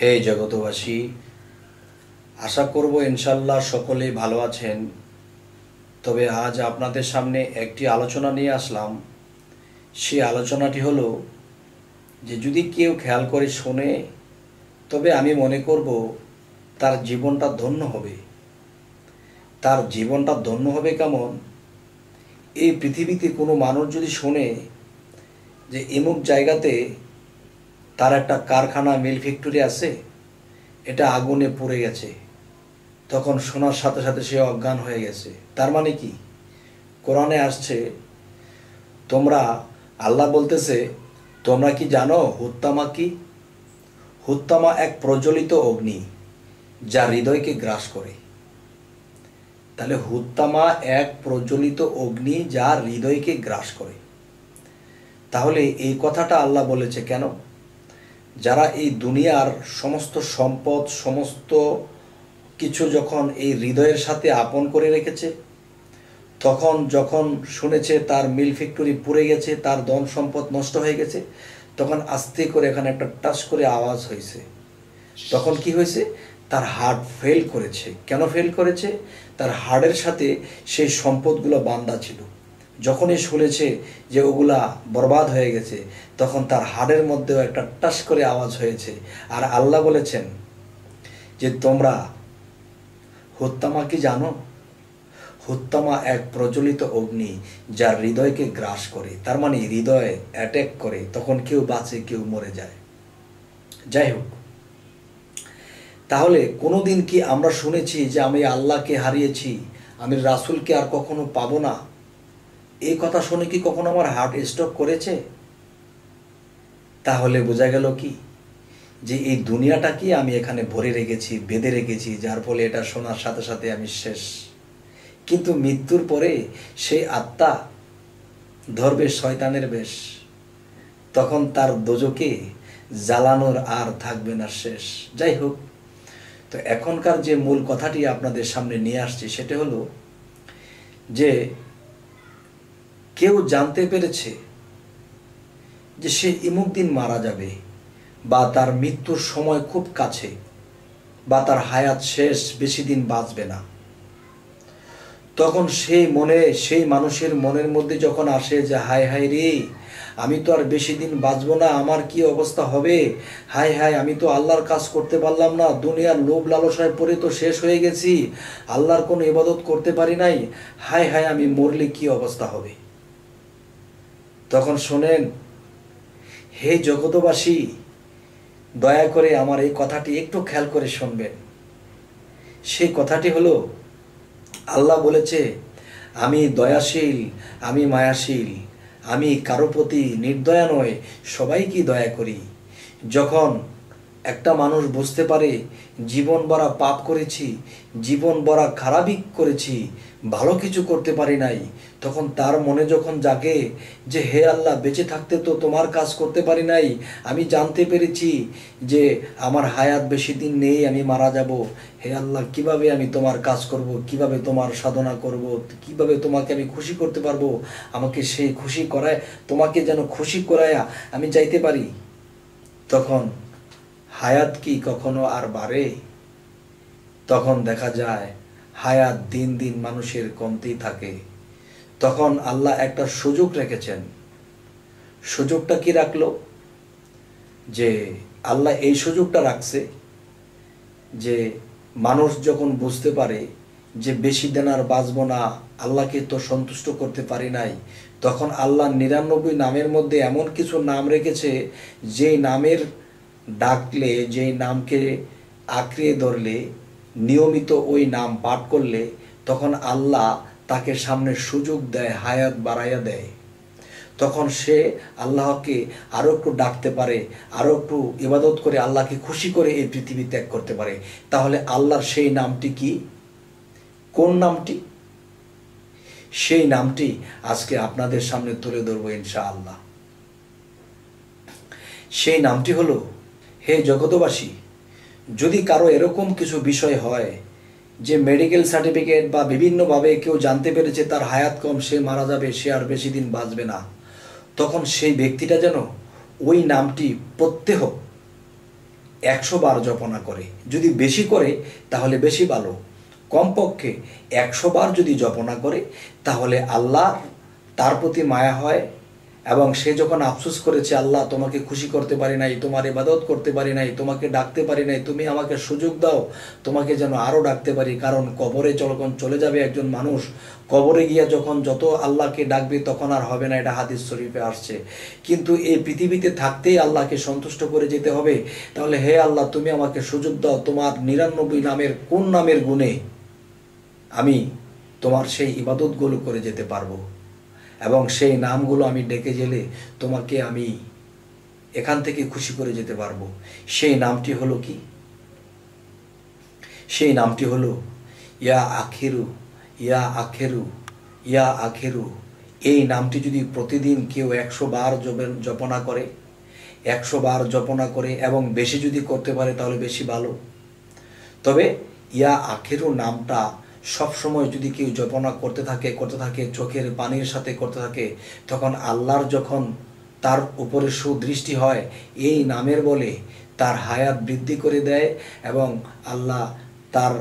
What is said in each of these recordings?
হে জগতবাসী, আশা করব ইনশাল্লাহ সকলেই ভালো আছেন। তবে আজ আপনাদের সামনে একটি আলোচনা নিয়ে আসলাম। সেই আলোচনাটি হলো যে যদি কেউ খেয়াল করে শোনে তবে আমি মনে করব তার জীবনটা ধন্য হবে। তার জীবনটা ধন্য হবে কেমন? এই পৃথিবীতে কোনো মানুষ যদি শোনে যে এমুক জায়গাতে তার একটা কারখানা মিল ফ্যাক্টরি আছে, এটা আগুনে পুড়ে গেছে, তখন শোনার সাথে সাথে সে অজ্ঞান হয়ে গেছে। তার মানে কি? কোরআনে আসছে, তোমরা, আল্লাহ বলতেছে, তোমরা কি জানো হুত্তামা কি? হুত্তামা এক প্রজ্বলিত অগ্নি যা হৃদয়কে গ্রাস করে। তাহলে হুত্তামা এক প্রজ্বলিত অগ্নি যা হৃদয়কে গ্রাস করে। তাহলে এই কথাটা আল্লাহ বলেছে কেন? যারা এই দুনিয়ার সমস্ত সম্পদ, সমস্ত কিছু যখন এই হৃদয়ের সাথে আপন করে রেখেছে, তখন যখন শুনেছে তার মিল ফ্যাক্টরি পুড়ে গেছে, তার ধন সম্পদ নষ্ট হয়ে গেছে, তখন আস্তে করে এখানে একটা টাচ করে আওয়াজ হয়েছে। তখন কি হয়েছে? তার হার্ট ফেল করেছে। কেন ফেল করেছে? তার হার্টের সাথে সেই সম্পদগুলো বাঁধা ছিল। যখনই শুনেছে যে ওগুলা বরবাদ হয়ে গেছে, তখন তার হার্টের মধ্যেও একটা টাচ করে আওয়াজ হয়েছে। আর আল্লাহ বলেছেন যে তোমরা হুত্তামা কি জানো? হুত্তামা এক প্রজ্বলিত অগ্নি যা হৃদয়কে গ্রাস করে। তার মানে হৃদয় অ্যাটাক করে, তখন কেউ বাঁচে, কেউ মরে যায়। যাই হোক, তাহলে কোনোদিন কি আমরা শুনেছি যে আমি আল্লাহকে হারিয়েছি, আমি রাসূলকে আর কখনো পাবো না? এই কথা শুনে কি কখনো আমার হার্ট স্টপ করেছে? তাহলে বোঝা গেল কি যে এই দুনিয়াটা কি আমি এখানে ভরে রেখেছি, বেঁধে রেখেছি, যার ফলে এটা শোনার সাথে সাথে আমি শেষ। কিন্তু মৃত্যুর পরে সেই আত্মা ধরবে শয়তানের বেশ, তখন তার দোজকে জ্বালানোর আর থাকবে না শেষ। যাই হোক, তো এখনকার যে মূল কথাটি আপনাদের সামনে নিয়ে আসছি সেটা হলো যে কেউ জানতে পেরেছে যে সে ইমুক দিন মারা যাবে, বা তার মৃত্যুর সময় খুব কাছে, বা তার হায়াত শেষ, বেশি দিন বাঁচবে না। তখন সেই মানুষের মনের মধ্যে যখন আসে যে হায় হায় রে, আমি তো আর বেশি দিন বাঁচবো না, আমার কি অবস্থা হবে, হায় হায়, আমি তো আল্লাহর কাজ করতে পারলাম না, দুনিয়ার লোভ লালসায় পড়ে তো শেষ হয়ে গেছি, আল্লাহর কোনো ইবাদত করতে পারি নাই, হায় হায়, আমি মরলে কি অবস্থা হবে। তখন শোনেন, হে জগতবাসী, দয়া করে আমার এই কথাটি একটু খেয়াল করে শুনবেন। সেই কথাটি হলো, আল্লাহ বলেছে, আমি দয়াশীল, আমি মায়াশীল, আমি কারো প্রতি নির্দয়া নয়, সবাইকে দয়া করি। যখন একটা মানুষ বুঝতে পারে জীবন ভরা পাপ করেছি, জীবন ভরা খারাপই করেছি, ভালো কিছু করতে পারি নাই, তখন তার মনে যখন জাগে যে হে আল্লাহ, বেঁচে থাকতে তো তোমার কাজ করতে পারি নাই, আমি জানতে পেরেছি যে আমার হায়াত বেশি দিন নেই, আমি মারা যাব, হে আল্লাহ, কিভাবে আমি তোমার কাজ করব, কিভাবে তোমার সাধনা করব, কিভাবে তোমাকে আমি খুশি করতে পারবো, আমাকে সেই খুশি করায়, তোমাকে যেন খুশি করায়া আমি যাইতে পারি। তখন হায়াত কি কখনো আর বাড়ে? তখন দেখা যায় হায়াত দিন দিন মানুষের কমতেই থাকে। তখন আল্লাহ একটা সুযোগ রেখেছেন। সুযোগটা কি রাখলো? যে আল্লাহ এই সুযোগটা রাখছে যে মানুষ যখন বুঝতে পারে যে বেশি দিন আর বাঁচবো না, আল্লাহকে তো সন্তুষ্ট করতে পারি নাই, তখন আল্লাহ 99 নামের মধ্যে এমন কিছু নাম রেখেছে, যেই নামের ডাকলে, যেই নামকে আঁকড়ে ধরলে, নিয়মিত ওই নাম পাঠ করলে, তখন আল্লাহ তাকে সামনে সুযোগ দেয়, হায়াত বাড়াইয়া দেয়। তখন সে আল্লাহকে আরও একটু ডাকতে পারে, আরও একটু ইবাদত করে আল্লাহকে খুশি করে এই পৃথিবী ত্যাগ করতে পারে। তাহলে আল্লাহর সেই নামটি কি? কোন নামটি? সেই নামটি আজকে আপনাদের সামনে তুলে ধরবো ইনশাআল্লাহ। সেই নামটি হলো, হে জগতবাসী, যদি কারো এরকম কিছু বিষয় হয় যে মেডিকেল সার্টিফিকেট বা বিভিন্নভাবে কেউ জানতে পেরেছে তার হায়াত কম, সে মারা যাবে, সে আর বেশি দিন বাঁচবে না, তখন সেই ব্যক্তিটা যেন ওই নামটি প্রত্যহ 100 বার জপনা করে, যদি বেশি করে তাহলে বেশি ভালো, কমপক্ষে 100 বার যদি জপনা করে তাহলে আল্লাহ তার প্রতি মায়া হয়, এবং সে যখন আফসোস করেছে, আল্লাহ তোমাকে খুশি করতে পারি নাই, তোমার ইবাদত করতে পারি নাই, তোমাকে ডাকতে পারি নাই, তুমি আমাকে সুযোগ দাও তোমাকে যেন আরও ডাকতে পারি। কারণ কবরে যখন চলে যাবে একজন মানুষ, কবরে গিয়া যখন যত আল্লাহকে ডাকবে তখন আর হবে না, এটা হাদিস শরীফে আসছে। কিন্তু এই পৃথিবীতে থাকতেই আল্লাহকে সন্তুষ্ট করে যেতে হবে। তাহলে হে আল্লাহ, তুমি আমাকে সুযোগ দাও, তোমার 99 নামের কোন নামের গুণে আমি তোমার সেই ইবাদতগুলো করে যেতে পারবো, এবং সেই নামগুলো আমি ডেকে গেলে তোমাকে আমি এখান থেকে খুশি করে যেতে পারবো। সেই নামটি হলো কি? সেই নামটি হলো ইয়া আখিরু, ইয়া আখেরু, ইয়া আখেরু। এই নামটি যদি প্রতিদিন কেউ 100 বার জপনা করে, 100 বার জপনা করে, এবং বেশি যদি করতে পারে তাহলে বেশি ভালো। তবে ইয়া আখেরু নামটা সবসময় যদি কেউ জপনা করতে থাকে, চোখের পানির সাথে করতে থাকে, তখন আল্লাহর যখন তার উপরে সুদৃষ্টি হয়, এই নামের বলে তার হায়াত বৃদ্ধি করে দেয়, এবং আল্লাহ তার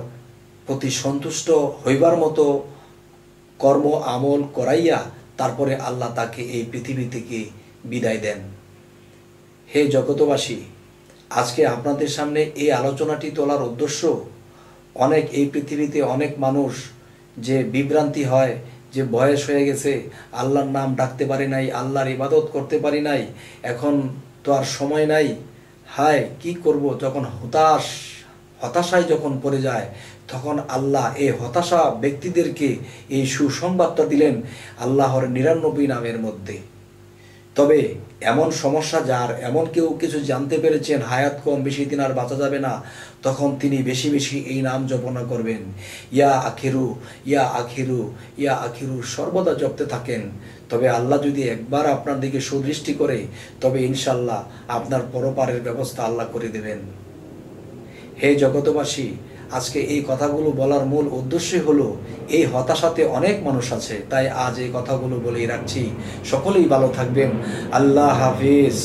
প্রতি সন্তুষ্ট হইবার মতো কর্ম আমল করাইয়া তারপরে আল্লাহ তাকে এই পৃথিবী থেকে বিদায় দেন। হে জগতবাসী, আজকে আপনাদের সামনে এই আলোচনাটি তোলার উদ্দেশ্য, অনেক এই পৃথিবীতে অনেক মানুষ যে বিভ্রান্তি হয়, যে বয়স হয়ে গেছে, আল্লাহর নাম ডাকতে পারি নাই, আল্লাহর ইবাদত করতে পারি নাই, এখন তো আর সময় নাই, হায় কি করব, যখন হতাশায় যখন পড়ে যায়, তখন আল্লাহ এই হতাশা ব্যক্তিদেরকে এই সুসংবাদটা দিলেন আল্লাহর 99 নামের মধ্যে। তবে এমন সমস্যা যার, এমন কেউ কিছু জানতে পেরেছেন হায়াত কম, বেশি দিন আর বাঁচা যাবে না, তখন তিনি বেশি বেশি এই নাম জপনা করবেন। ইয়া আখিরু, ইয়া আখিরু, ইয়া আখিরু সর্বদা জপতে থাকেন। তবে আল্লাহ যদি একবার আপনার দিকে সুদৃষ্টি করে, তবে ইনশাল্লাহ আপনার পরপারের ব্যবস্থা আল্লাহ করে দেবেন। হে জগতবাসী, আজকে এই কথাগুলো বলার মূল উদ্দেশ্যই হলো, এই হতাশাতে অনেক মানুষ আছে, তাই আজ এই কথাগুলো বলেই রাখছি। সকলেই ভালো থাকবেন। আল্লাহ হাফিজ।